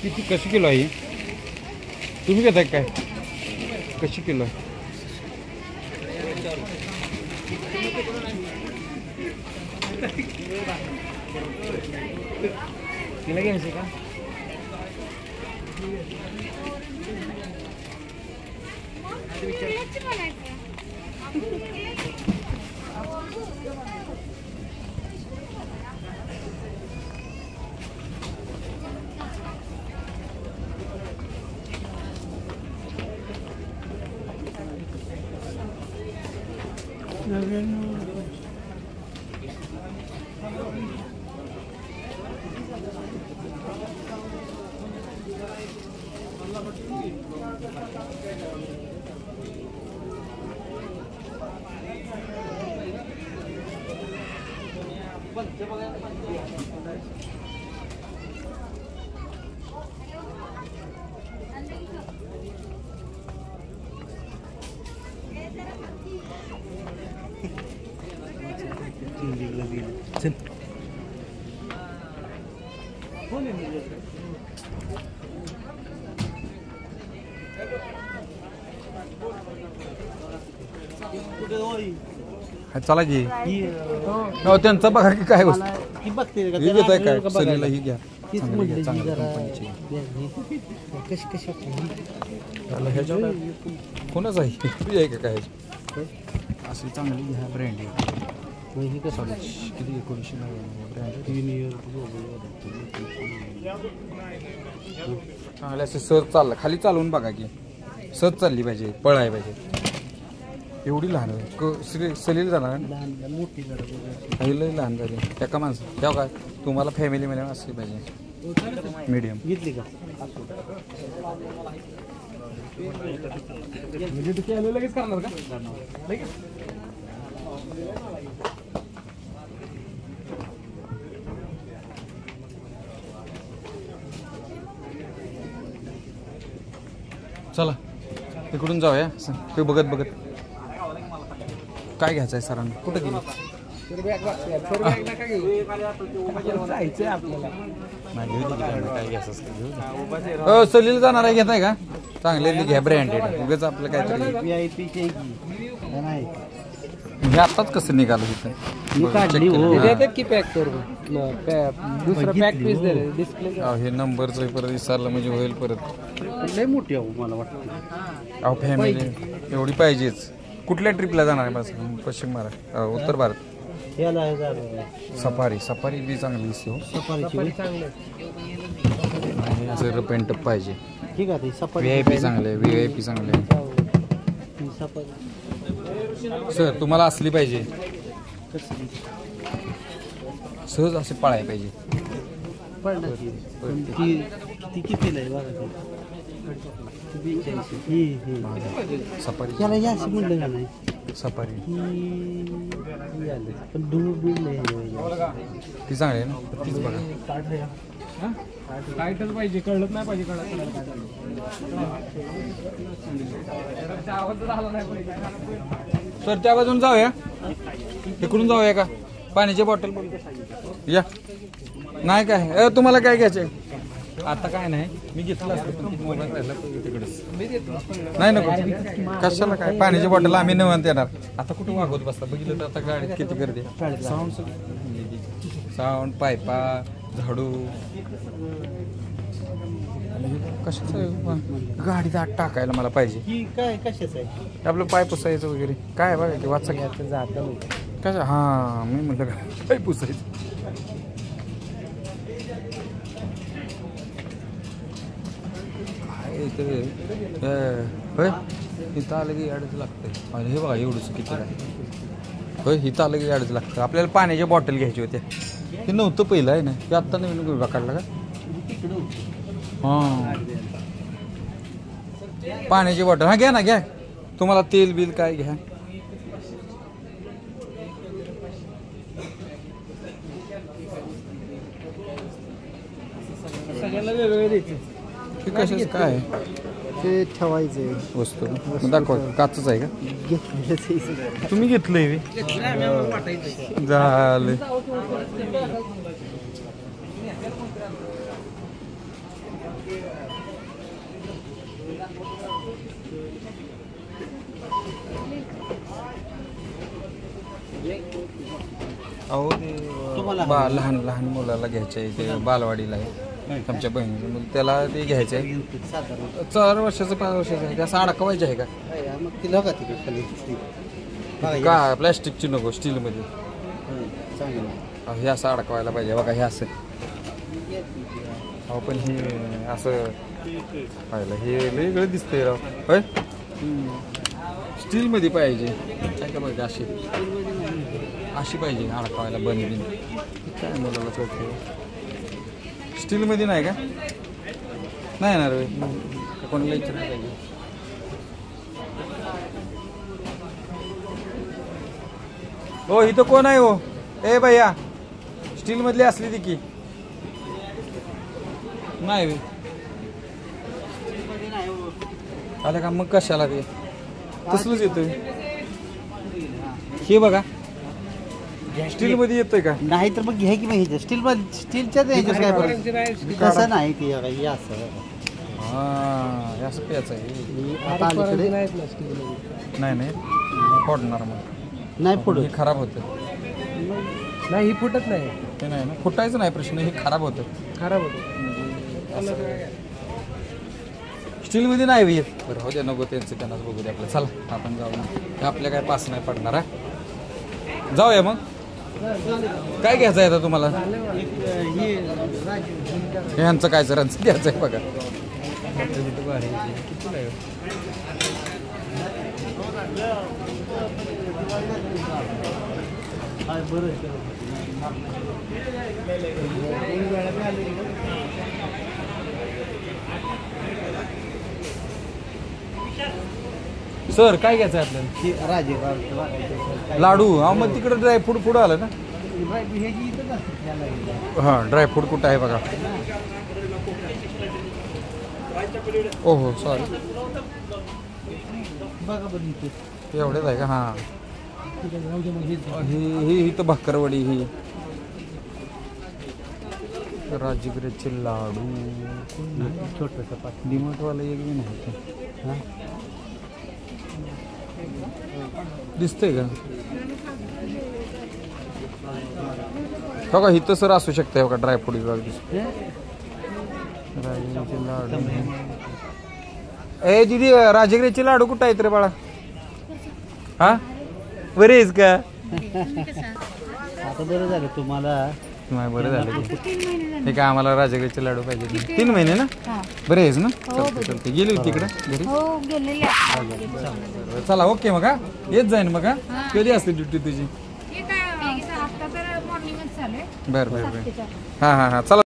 किती कशी किलो आहे तुम्ही घेताय काय कशी किलो आहे तिला घ्यायचं का चला की हो त्यांचा बघा की काय वस्तू ही घेताय काय सनीला ही घ्या चांगल्या कंपनीची ह्याच्यावर कोणाच आहे आहे का काय अशी चांगली घ्या ब्रँड आहे किती 1990 ब्रँड चांगले असे सहज चाललं खाली चालवून बघा की सहज चालली पाहिजे पळाय पाहिजे एवढी लहान आहे सलील जाणार काही लई लहान झाली एका माणसं तेव्हा काय तुम्हाला फॅमिली मध्ये असली पाहिजे मीडियम घेतली का लगेच करणार का चला इकडून जाऊया ते बघत बघत काय घ्यायचं आहे सरांना कुठं गेली सलील जाणार आहे घेताय का चांगले घ्या ब्रँडेड उगाच आपलं काहीतरी हे आताच कसं निघालं इथं हे नंबरचं परत विसरलं म्हणजे होईल परत लय मोठी मला वाटतं अहो फॅमिली एवढी पाहिजेच कुठल्या ट्रिपला जाणार आहे माझं पश्चिम महाराष्ट्र उत्तर भारत सफारी सफारी बी चांगली दिसते हो सफारी पेंटअप पाहिजे ठीक आहे VIP चांगले VIP चांगले सर तुम्हाला असली पाहिजे सहज असे पळाय पाहिजे सफारी सफारी ती चांगली आहे ना तीच बघा टाईटच पाहिजे कळत नाही पाहिजे सर त्या बाजून जाऊया इकडून जाऊया का पाण्याची बॉटल या नाही काय तुम्हाला काय घ्यायचंय आता काय नाही मी घेतलं असतं मोबाईल राहिला तिकडेच नाही नको कशाला काय पाण्याची बॉटल आम्ही निवांत येणार आता कुठं वागवत बसता बघितलं तर आता गाडीत किती गर्दी साऊंड पायपा झाडू कशाचं गाडीत आत टाकायला मला पाहिजे काय कशाचं आहे आपलं पाय पुसायचं वगैरे काय बघा की वाचा घ्यायचं जातं कशा हां मी म्हटलं का पाय पुसायचं होय इथं आलं की याडच लागतंय हे बघा एवढंच किती होय इथं आलं की याडच लागतं आपल्याला पाण्याच्या बॉटल घ्यायची होत्या हे नव्हतं पहिलं आहे ना हे आत्ता नवीन विभाग काढला का हां पाण्याची बॉटल हा घ्या ना घ्या तुम्हाला तेल बिल काय घ्या हे कशाच काय आहे? ते ठेवायचे वस्तू दाखवा. काचच आहे का? तुम्ही घेतलंय बे? झालं. अहो ते लहान लहान मुलाला घ्यायचं आहे. ते बालवाडीला आहे आमच्या बहिणीचं. मग त्याला ते घ्यायचं आहे. 4 वर्षाचं 5 वर्षाचं आहे. असं अडकवायचं आहे का? का प्लॅस्टिकची नको, स्टीलमध्ये. हे असं अडकवायला पाहिजे बघा. हे असं अहो पण हे असं पाहिलं हे वेगळं दिसतंय राव. होय स्टीलमध्ये पाहिजे काय का पाहिजे. अशी पाहिजे अडकवायला बंद बिन. काय मुलाला कळते. स्टीलमध्ये नाही का? नाही येणार वे कोणाला इच्छा नाही पाहिजे. हो इथं कोण आहे हो? ए भैया स्टीलमधली असली ती की नाही वे आलं का? मग कशाला ते तसलंच येतोय. हे बघा स्टील मध्ये येतोय का? नाही तर मग घ्या की माहिती स्टील मध्ये. स्टीलच्या काय कसं नाही ते असं हा असं प्यायचं आहे. नाही फोडणार मग नाही फोडत. हे खराब होतं. नाही ही फुटत नाही. ते नाही ना फुटायचं नाही प्रश्न. हे खराब होतं. स्टीलमध्ये नाही येत. बरं हो द्या नको त्यांचं त्यांनाच बघू द्या आपलं. चला आपण जाऊ. आपल्या काय पास नाही पडणार. हा जाऊया मग. काय घ्यायचं आहे आता तुम्हाला? ह्यांचं काय सरांचं घ्यायचं आहे बघा. सर काय घ्यायचं आहे आपल्याला? लाडू. हा मग तिकडे ड्रायफ्रूट पुढं आलं ना. हां ड्रायफ्रूट कुठं आहे बघा. ओ हो सॉरी एवढेच आहे का? हां ही इथं भाकरवडी. ही राजगिऱ्याचे लाडू छोटंसं डिमार्टवाला एक बी नाही. हां दिसतंय का? बघा इथं सर असू शकते बघा ड्रायफ्रूट दिसते. राजगिऱ्याचे लाडू. ए दीदी राजगिऱ्याचे लाडू कुठं आहेत रे बाळा? हा बरे आहेस का? आता बरं झालं तुम्हाला. बरं झालं. हे काय आम्हाला राजगिऱ्याचे लाडू पाहिजे. 3 महिने ना? बरे आहेस ना? चालते. गेली होती तिकडे घरी? चला ओके मग. हा येत जाईन मग. हा कधी असते ड्युटी तुझी? बरं हां चला.